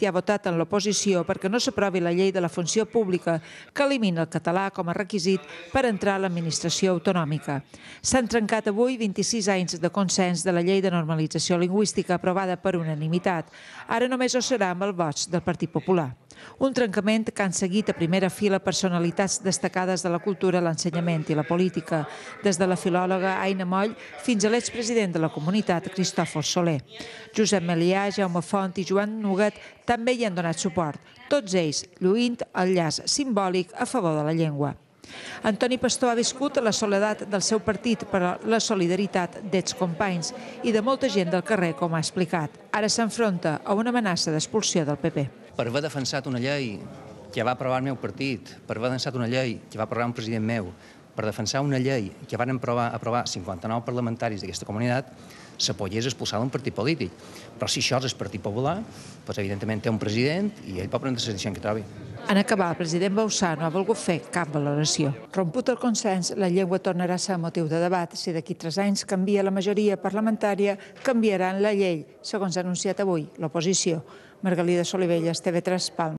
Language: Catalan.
ha votat en l'oposició perquè no s'aprovi la llei de la funció pública que elimina el català com a requisit per entrar a l'administració autonòmica. S'han trencat avui 26 anys de consens de la llei de normalització lingüística aprovada per unanimitat. Ara només ho serà amb el vot del Partit Popular. Un trencament que han seguit a primera fila personalitats destacades de la cultura, l'ensenyament i la política, des de la filòloga Aina Moll fins a l'expresident de la comunitat, Cristòfor Soler. Josep Melià, Jaume Font i Joan Nuguet també hi han donat suport, tots ells lluint el llaç simbòlic a favor de la llengua. Antoni Pastor ha viscut la soledat del seu partit per a la solidaritat d'excompanys i de molta gent del carrer, com ha explicat. Ara s'enfronta a una amenaça d'expulsió del PP. Per haver defensat una llei que va aprovar el meu partit, per haver defensat una llei que va aprovar un president meu, per defensar una llei que van aprovar 59 parlamentaris d'aquesta comunitat, se pogués expulsar d'un partit polític. Però si això és el Partit Popular, doncs evidentment té un president i ell pot prendre la decisió que trobi. En acabar, el president Bauçà no ha volgut fer cap valoració. Romput el consens, la llengua tornarà a ser motiu de debat. Si d'aquí 3 anys canvia la majoria parlamentària, canviaran la llei, segons ha anunciat avui l'oposició. Margalida Solivelles, TV3, Palma.